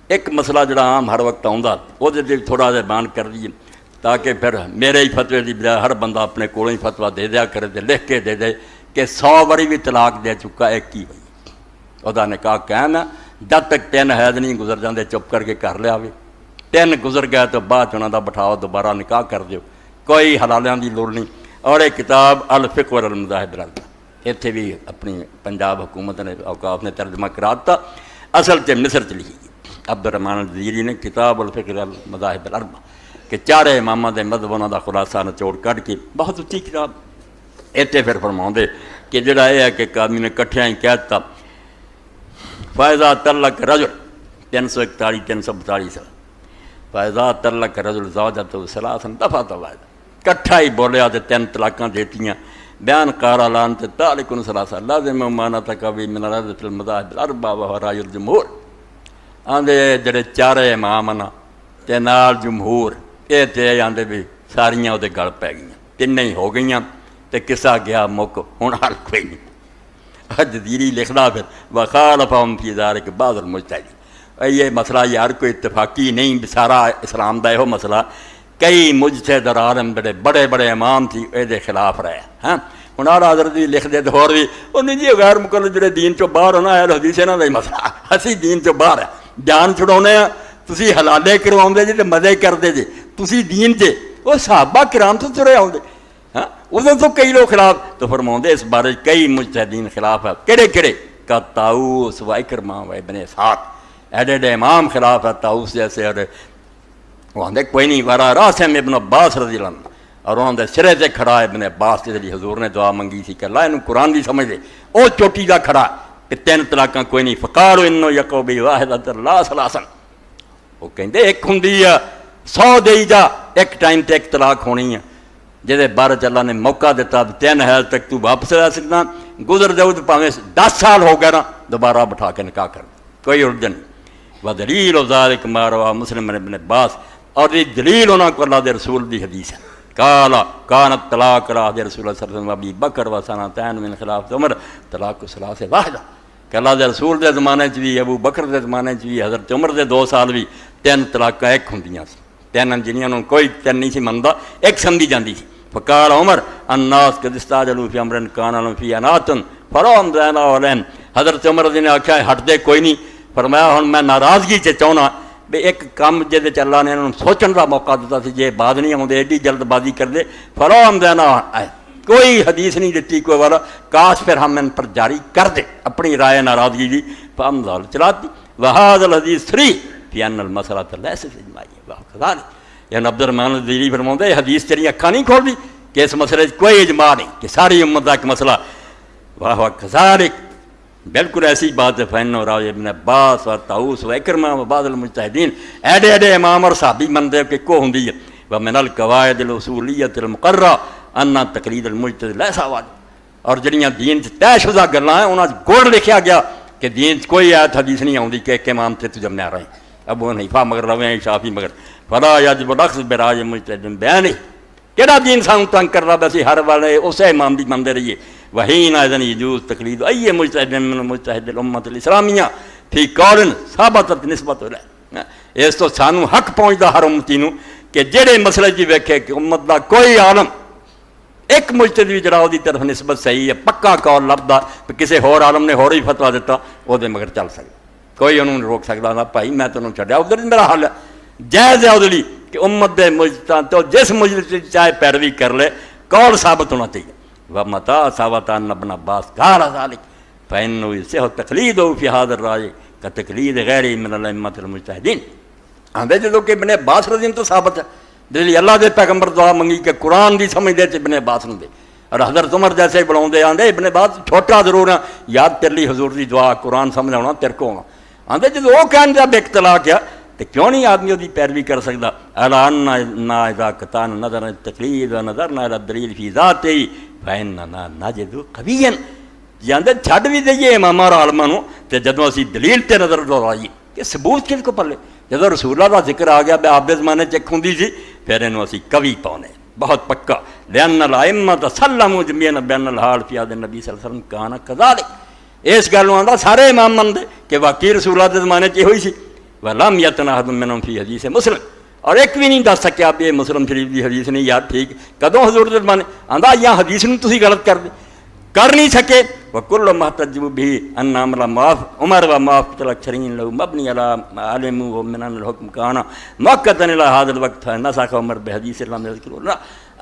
ایک مسئلہ جڑا عام ہر وقت آؤں وہ تھوڑا جہا بیان کر دیے تاکہ پھر میرے ہی فتوے کی بجائے ہر بندہ اپنے کولوں ہی فتویٰ دے دیا کرے تے لکھ کے دے دے کہ 100 باری بھی طلاق دے چکا ایک ہی ہوئی وہ نکاح قائم ہے جب تک 3 حیض نہیں گزر جاندے چپ کر کے کر لیا 3 گزر گئے تو بعد انہوں کا بٹھاؤ دوبارہ نکاح کر دیو کوئی حلالیاں دی لوڑ نہیں۔ اور ایک کتاب الفقہ والمذاہب اتنے بھی اپنی پنجاب حکومت نے اوقاف نے ترجمہ کرا دیتا، اصل سے مصر چ لکھی عبد الرحمن الجزیری نے کتاب الفقہ والمذاہب الاربعہ کہ 4 اماماں دے مذہب انہاں دا خلاصہ نچوڑ کٹ کے بہت اچھی کتاب اتنے پھر فرماؤندے کہ جڑا یہ ہے کہ آدمی نے کٹھیاں ہی کہہ دیتا فائزہ طلق رجل 341 342 سال فائزہ طلق رجل زوجته ثلاثا دفعہ واحدہ کٹھا ہی بولیا تے 3 طلاقاں دیتیاں بیان قال اعلان تے طالق ثلاثا لازم مانا تقوی من الارض فی المذاہب الاربعہ وهو رأی الجمہور آندے جڑے 4 امام نا تے نال جمہور یہ تے آندے بھی ساریاں وہ گل پی گئیں 3 ہی ہو گئیاں تے قصہ گیا مک ہن حل کوئی نہیں۔ جزیری لکھنا پھر وخالفہم فی ذلک بعض المجتہدین یہ مسئلہ یار کوئی اتفاقی نہیں سارا اسلام دا یہ مسئلہ کئی مجتہد عالم بڑے بڑے امام تھی یہ خلاف رہے ہاں ہن آلا حضرت بھی لکھ دے تو ہور بھی انہیں جی غیر مقلد جڑے دین چوں باہر ہونا اہل حدیث انہاں دا ہی مسئلہ اسی دین چوں باہر ہے جان چھڑاؤنے ہیں تسی حلالے کرواؤندے جی تے مزے کردے جی تسی دین تے وہ صحابہ کرام تو ترے آؤندے ہاں ادھر تو کئی لوگ خلاف تو فرماؤندے اس بارے کئی مجتہدین خلاف ہے کہڑے کا طاؤس و اکرمہ و ابن اسحاق ایڈے امام خلاف ہے طاؤس جیسے اور وہ آندے کوئی نہیں ورا راسم ابن عباس رضی اللہ عنہ اور انہوں نے سرے سے کھڑا ابن عباس کے ذریعے حضور نے دعا منگی سی کہ اللہ انہوں قرآن دی سمجھ دے او چوٹی دا کھڑا کہ 3 طلاقاں کوئی نہیں فقالوا انہو یقو بی واحدۃ لا ثلاثا وہ کہندے ایک ہوندی ہے 100 دئی جا ایک ٹائم تے ایک طلاق ہونی ہے جہدے بارے اللہ نے موقع دیتا 3 حیض تک تو واپس رہ سکتا گزر جاؤ تو پاویں 10 سال ہو گئے نا دوبارہ بٹھا کے نکاح کر کوئی الجھن نہیں۔ ودلیل ذالک ما رواه مسلم ابن عباس اور یہ دلیل انہاں کو اللہ دے رسول دی حدیث ہے قالا کانت طلاق راہ دے رسول اللہ صلی اللہ علیہ وسلم ابی بکر و سنتین من خلافت عمر طلاق ثلاث واحدہ کہ اللہ دے رسول دے زمانے چ بھی ابو بکر دے زمانے چ بھی حضرت عمر دے 2 سال بھی 3 طلاقاں ایک ہوندیاں سی 3 جنیاں نوں کوئی 3 نہیں سی مندا ایک سمجھی جاندی سی۔ فقال عمر الناس قد استعجلوا فی امر کان لهم فی انات فرام ذنا علم حضرت عمر نے آکھیا ہٹ دے کوئی نہیں فرمایا ہن میں ناراضگی چ چاہنا بھی ایک کام جہدے چ اللہ نے انہوں سوچن کا موقع دیتا سی جے بعد نہیں آتے ایڈی جلد بازی کر دے فرام دینا کوئی حدیث نہیں دیتی کوئی والا کاش پھر ہم ان پر جاری کر دے اپنی رائے ناراضگی دی فامزال چلا دی وہذا الحدیث 3 فی ان المسئلہ لیس فی اجماعی وکذالک یعنی عبد الرحمن الجزیری فرماتے حدیث تیری اکھاں نہیں کھول دی کہ اس مسئلے کوئی اجماع نہیں کہ ساری امت کا ایک مسئلہ واہ وکذالک بالکل ایسی بات ہے فین اور ابن عباس و طاؤس و اکرمہ و بعض المجتہدین ایڈے امام اور صحابی مندے کہ کو ہوندی ہے ومن القواعد الاصولیۃ المقررہ ان تقلید المجتہد لیس واجب اور جڑیاں دین چ طے شدہ گلاں ہیں انہاں گوڑ لکھیا گیا کہ دین کوئی آیت حدیث نہیں آوندی کہ ایک امام تے تجھ میں رہے ابو حنیفہ مگر رویں شافعی مگر فلا یجب الاخذ برائے مجتہد بیانی کیڑا دین سانوں تنگ کر رہا بس ہر والے اسے امام دی مندے رہیے وحین اذن یجوز تقلید ای مجتہد من مجتہد الامت الاسلامیہ فی قول ثابتت نسبت ہے اس تو سانوں حق پہنچدا ہر امتی نو کہ جڑے مسئلے جی ویکھے کہ امت دا کوئی عالم ایک مجتہد بھی جڑا دی طرف نسبت صحیح ہے پکا قول لبدا کسی ہور عالم نے ہور ہی فتویٰ دیتا او دے مگر چل سکدا کوئی انہوں روک سکدا نہ بھائی میں تینوں چھڈیا ادھر میرا حل ہے جائز ہے ادھر کہ امت دے مجتہد تو جس مجتہد چاہے پیروی کر لے قول ثابت ہونا چاہیے ومتا ثابت ان ابن عباس قال ذلك فانه يصح تقليده في هذا الراي كتقليد غيره من الائمه المجتهدين آندے جدوں کہ ابن عباس رضی اللہ تو ثابت ہے دل اللہ دے پیغمبر دعا منگی کہ قرآن دی سمجھ دے ابن عباس نے دے اور حضرت عمر جیسے بلاؤندے آندے ابن عباس چھوٹا ضرور ہے یاد تیرلی حضور دی دعا قرآن سمجھ آنا تیرے کو ہونا آندے جدوں وہ کہن جب اختلاف کیا تو کیوں نہیں آدمی دی پیروی کر سکتا الا ان اذا قطعنا نظر التقلید ونظرنا الى الدلیل فی ذاته فإننا نجد قویا جاندے چھڈ بھی دئیے امام اور عالماں نوں تے جدوں اسی دلیل تے نظر لائیے کہ ثبوت کس کو پلے جدوں رسول اللہ دا ذکر آ گیا بے آپ دے زمانے چ ایک ہوندی سی پھر انہوں اسی قوی پاؤنے بہت پکا لأن الائمة سلموا جميعا بأن الحال في عهد النبي صلی اللہ علیہ وسلم كان كذلك اس گل آندا سارے امام مندے کہ واقعی رسول اللہ دے زمانے چ ہوئی سی ولم یتن احد منہم فی حدیث مسلم، اور ایک بھی نہیں دس سکیا بھی یہ مسلم شریف کی حدیث نہیں یار ٹھیک کدوں حضور دے زمانے آندا یا حدیث نوں تسی غلط کر نہیں سکے۔ وکل محتج بھی ان عمر معاف عمر و معاف تلکشرین لو مبنی علی علم و من الحکم کانا موقتا الی هذا الوقت نسخ عمر بحدیث لم یذکر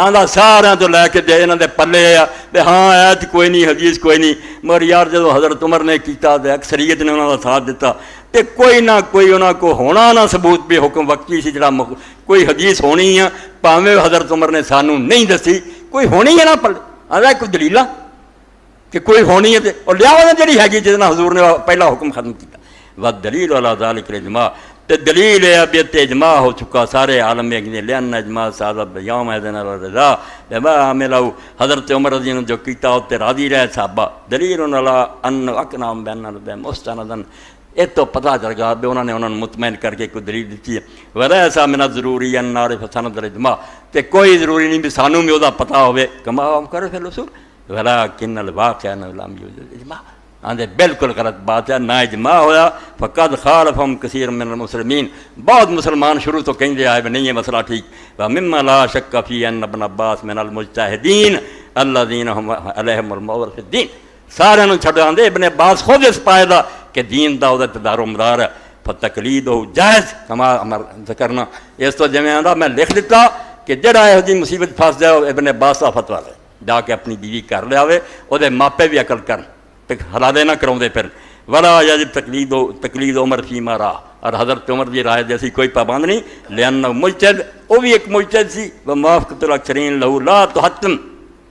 آندا سارا تو لے کے دے انہاں دے پلے آ تے ہاں ایت کوئی نہیں حدیث کوئی نہیں، مگر یار جدو حضرت عمر نے کیتا تے اکثریت نے انہاں دا ساتھ دیتا تے کوئی نہ کوئی انہاں کو ہونا نہ ثبوت بھی حکم وقتی سی جڑا کوئی حدیث ہونی ہے پاویں حضرت عمر نے سانوں نہیں دسی کوئی ہونی ہے نہ پلے آندا کوئی دلیل کہ کوئی ہونی ہے اور لیا جڑی ہے جس نے حضور نے پہلا حکم ختم کیا۔ والدلیل علی ذلک الاجماع، تے دلیل ہے اب یہ اجماع ہو چکا سارے عالم میں کہ لأن اجماع صادق یوم اذن الرضا بما عملوا حضرت عمر رضی اللہ عنہ جو کیتا تے راضی رہے صحابہ، دلیل علی ان اقنام بین مستندن یہ تو پتہ چل گیا بھی انہوں نے مطمئن کر کے کوئی دلیل دیتی ہے۔ ولیسا من الضروری ان نعرف سند الاجماع، تے کوئی ضروری نہیں بھی سانوں بھی وہ پتہ ہوئے کما کر فی الاصول ولیکن الواقع انہ لم یوجد اجماع، آندے بالکل غلط بات ہے، نہ اجماع ہویا فقد خالفهم کثیر من المسلمین، بہت مسلمان شروع تو کہیں دے آئے بھی نہیں یہ مسئلہ ٹھیک۔ ومما لا شک فی ان ابن عباس من المجتہدین الذین هم علیہم المور فی الدین، سارے نو چھڑ آندے ابن عباس خود اس پائے کہ دین دا وہ دار و مدار ہے، فتقلید ہو جائز کما ذکرنا اس تو جمع آندا میں لکھ دیتا کہ جڑا یہ جی مصیبت پھنس جائے ابن عباس کا فتویٰ لے جا کے اپنی بیوی کر لیا ہوئے وہ ماپے بھی عقل کرن حلالے نہ کراؤں دے پھر ولا یجب تقلید عمر فیما راہ، اور حضرت عمر دی رائے جیسی کوئی پابند نہیں، لأنہ مجتہد وہ بھی ایک مجتہد سی وموافقۃ الاکثرین لہو لا تحتم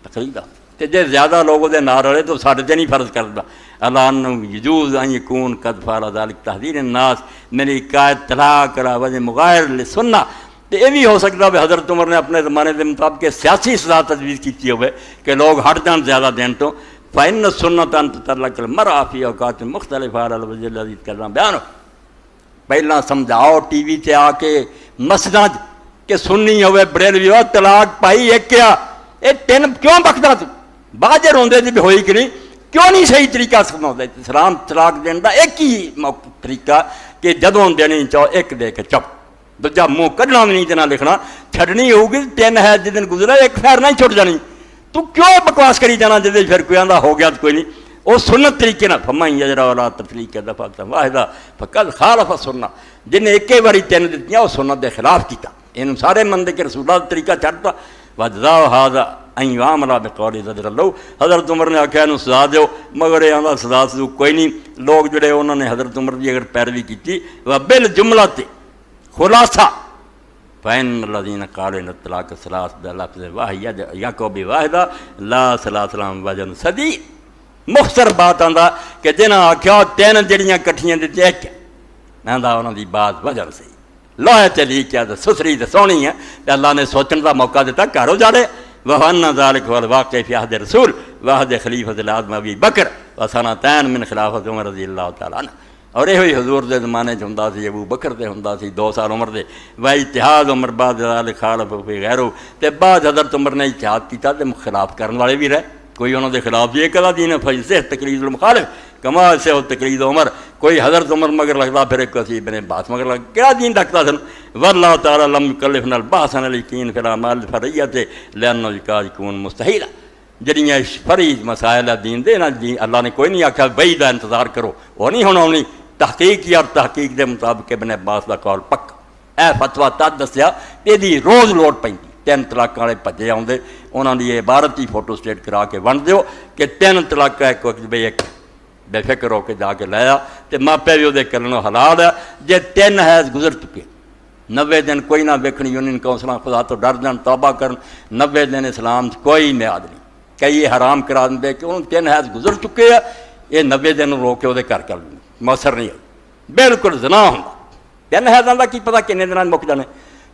تقلیدہ، تے جے زیادہ لوگوں دے نہ رلے تو ساڈے تے نہیں فرض کردا اللہ انہ یجوز ان یکون قد فعل ذلک تحذیر الناس من قائد طلاق علی وجہ مغایر للسنہ، تو یہ بھی ہو سکتا ہے حضرت عمر نے اپنے زمانے کے مطابق سیاسی سزا تجویز کی ہوئے کہ لوگ ہٹ جان زیادہ دین تو فإن السنۃ ان تطلق المرأة فی اوقات مختلفہ علی الوجہ الذی کرنا بیان، پہلا سمجھاؤ ٹی وی تے آ کے مسجد کہ سنی ہوئے بریلوی ہو طلاق پائی ایک کیا یہ تین کیوں بکتا تو بعد روندے دی بھی ہوئی کہ نہیں کیوں نہیں صحیح طریقہ سکھنا ہوتا ہے اسلام طلاق دین دا ایک ہی طریقہ کہ جدوں دینی چاہو ایک دے کے چپ دوجا منہ کڈنا بھی نہیں دینا لکھنا چھڑنی ہوگی تین ہے جس دن گزرا ایک خیر نہیں چھوٹ جانی تو کیوں بکواس کری جانا جس پھر کوئی آندا ہو گیا تو کوئی نہیں وہ سنت طریقے نہ فمن یجرا ولا تفلیق دفعہ واحدہ فقد خالف السنہ، جن ایک باری تین دیتی وہ سنت کے خلاف کیتا ان سارے مندے کے رسول اللہ طریقہ چھڑتا وجزا هذا ان يعمل بقول ذکر اللہ، حضرت عمر نے آخیا انہوں سزا دیو مگر یہ آندا سزا سزو کوئی نہیں، لوگ جڑے انہوں نے حضرت عمر کی اگر پیروی کی وبالجملہ خلاصہ فإن الذين قالوا ان الطلاق ثلاث بلفظ واحد يقع بواحدة لا ثلاث لام وجن صدی مختصر بات آندا کہ جنہاں آکھیا تین جڑیاں کٹھیاں دتے ایک آندا انہاں دی بات وجن سی لوہے چلی کیا تے ستھری تے سونی ہے تے اللہ نے سوچن دا موقع دیتا گھر اجاڑے وَأَنَّ ذَلِكَ وَالْوَاقِعِ فِي عَهْدِ الرَّسُولِ وَعَهْدِ خلیفۃ العظم ابی بکر وسنتین من خلافت عمر رضی اللہ تعالیٰ عنہ، اور یہ حضور دے زمانے چ ہوندا سی ابو بکر دے ہوندا سی 2 سال عمر دے و اجتہاد عمر بعد ذلک خالف فی غیرہ تے بعد حضرت عمر نے اجتہاد کیتا تے خلاف کرن والے بھی رہے کوئی انہوں دے خلاف یہ کہا دین فیض تقلید المخالف کما سے ہو تقلید عمر کوئی حضرت عمر مگر لگتا پھر ایک کسی ابن عباس مگر لگتا کیا دین رکھتا سن واللہ تعالی لم یکلفنا الباس عن الیقین فی الاعمال الفرعیۃ لانه یکون مستحیل، جڑیاں فرعی مسائل دین دے نا دین اللہ نے کوئی نہیں آکھا وحی دا انتظار کرو وہ نہیں ہونا ہونی تحقیق یا تحقیق دے مطابق ابن عباس دا قول پکا اے فتویٰ تد دسیا یہ روز لوٹ پیندی 3 طلاق والے بھجے آتے انہوں نے یہ عبارت ہی فوٹو سٹیٹ کرا کے ونڈ دیو کہ 3 طلاق ایک وقت بھائی ایک بے فکر ہو کے جا کے لایا تو ماپے بھی وہ کرنا حلال ہے جے 3 حیض گزر چکے 90 دن کوئی نہ ویکھنی یونین کونسلاں خدا تو ڈر جان توبہ کرن 90 دن اسلام کوئی میعاد نہیں کئی حرام کرا دیں کہ انہوں 3 حیض گزر چکے ہیں یہ 90 دن رو کے وہ گھر کر لیں مؤثر نہیں ہے بالکل زنا ہوں 3 حیضاں دا کی پتا کنے دن مک جانے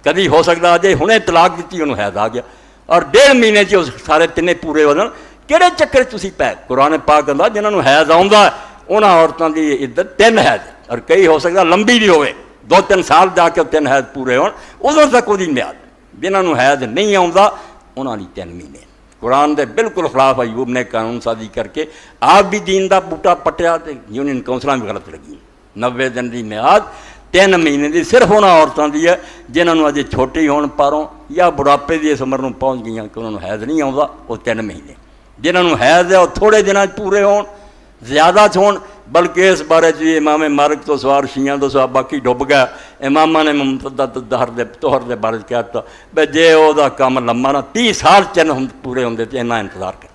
کدی ہو سکتا جی ہنے طلاق دیتی انہوں حیض آ گیا اور 1.5 مہینے چ سارے 3 پورے ہو جان کہڑے چکر تسی پے قرآن پاک آندا جنہاں نوں حیض آوندا انہاں عورتاں دی عدت 3 حیض اور کئی ہو سکتا لمبی بھی ہوئے 2-3 سال جا کے 3 حیض پورے ہون ادوں تک وہی میعاد جنہاں نوں حیض نہیں آوندا انہاں دی 3 مہینے قرآن دے بالکل خلاف ایوب نے قانون سازی کر کے آپ بھی دین دا بوٹا پٹیا تے یونین کونسلاں بھی غلط لگی 90 دن دی میعاد 3 ਮਹੀਨੇ ਦੀ ਸਿਰਫ ਉਹਨਾਂ ਔਰਤਾਂ ਦੀ ਹੈ ਜਿਨ੍ਹਾਂ ਨੂੰ ਅਜੇ ਛੋਟੀ ਹੋਣ ਪਾਰੋਂ ਜਾਂ ਬੁਢਾਪੇ ਦੀ ਇਸ ਉਮਰ ਨੂੰ ਪਹੁੰਚ ਗਈਆਂ ਕਿ ਉਹਨਾਂ ਨੂੰ ਹੈਜ਼ ਨਹੀਂ ਆਉਂਦਾ, ਉਹ 3 ਮਹੀਨੇ। ਜਿਨ੍ਹਾਂ ਨੂੰ ਹੈਜ਼ ਹੈ ਉਹ ਥੋੜ੍ਹੇ ਦਿਨਾਂ 'ਚ ਪੂਰੇ ਹੋਣ, ਜ਼ਿਆਦਾ 'ਚ ਹੋਣ। ਬਲਕਿ ਇਸ ਬਾਰੇ 'ਚ ਵੀ ਇਮਾਮ ਮਾਲਿਕ ਤੋਂ ਸਵਾਰ ਸ਼ੀਆਂ ਤੋਂ ਸਵਾਰ ਬਾਕੀ ਡੁੱਬ ਗਿਆ। ਇਮਾਮਾਂ ਨੇ ਦਹਰ ਦੇ ਤੋਹਰ ਦੇ ਬਾਰੇ 'ਚ ਕਹਿ ਦਿੱਤਾ ਵੀ ਜੇ ਉਹਦਾ ਕੰਮ ਲੰਮਾ ਨਾ 30 ਸਾਲ ਚੰਨ ਪੂਰੇ ਹੁੰਦੇ ਤੇ ਇੰਨਾ ਇੰਤਜ਼ਾਰ ਕਰ।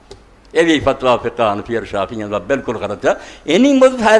ਇਹ ਵੀ ਫਤਵਾ ਫਿਕਾ ਹਨਫੀ ਔਰ ਸ਼ਾਫੀਆਂ ਦਾ ਬਿਲਕੁਲ ਗਲਤ ਹੈ। ਇੰਨੀ ਮੁੱਦਤ ਹੈ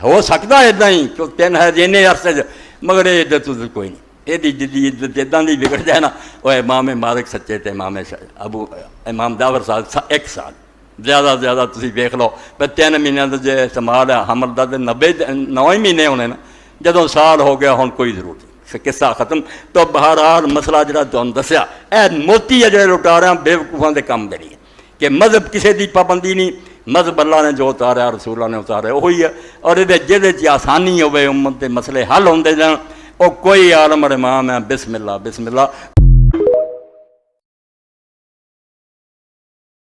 ਹੋ ਸਕਦਾ ਇੱਦਾਂ ਹੀ ਕਿ 3 ਹੈ ਇੰਨੇ ਅਰਸੇ 'ਚ, ਮਗਰ ਇਹ ਇੱਜ਼ਤ ਕੋਈ ਨਹੀਂ। ਇਹਦੀ ਜਿੱਦੀ ਇੱਜ਼ਤ ਇੱਦਾਂ ਦੀ ਵਿਗੜ ਜਾਏ ਨਾ, ਉਹ ਇਮਾਮ ਮਾਲਿਕ ਸੱਚੇ ਤੇ ਇਮਾਮ ਦਾਵਰ ਸਾਹਿਬ 1 ਸਾਲ ਜ਼ਿਆਦਾ ਤੁਸੀਂ ਵੇਖ ਲਓ ਵੀ 3 ਮਹੀਨਿਆਂ ਦਾ ਜੇ ਇਸਤੇਮਾਲ ਹੈ ਹਮਲ ਦਾ, 9 ਮਹੀਨੇ ਹੋਣੇ ਨਾ, ਜਦੋਂ ਸਾਲ ਹੋ ਗਿਆ ਹੁਣ ਕੋਈ ਜ਼ਰੂਰਤ ਨਹੀਂ, ਕਿੱਸਾ ਖਤਮ। ਤਾਂ ਬਹਰਹਾਲ ਮਸਲਾ ਜਿਹੜਾ ਤੁਹਾਨੂੰ ਦੱਸਿਆ ਇਹ ਮੋਤੀ ਹੈ ਜਿਹੜੇ ਲੁਟਾਰਿਆਂ ਬੇਵਕੂਫਾਂ ਦੇ ਕੰਮ ਦੇ ਲਈ کہ مذہب کسی دی پابندی نہیں، مذہب اللہ نے جو اتاریا رسول اللہ نے اتاریا وہی ہے، اور یہ جہد آسانی ہوئے امت کے مسئلے حل ہوندے جان، وہ کوئی عالم اور امام ہے بسم اللہ بسم اللہ۔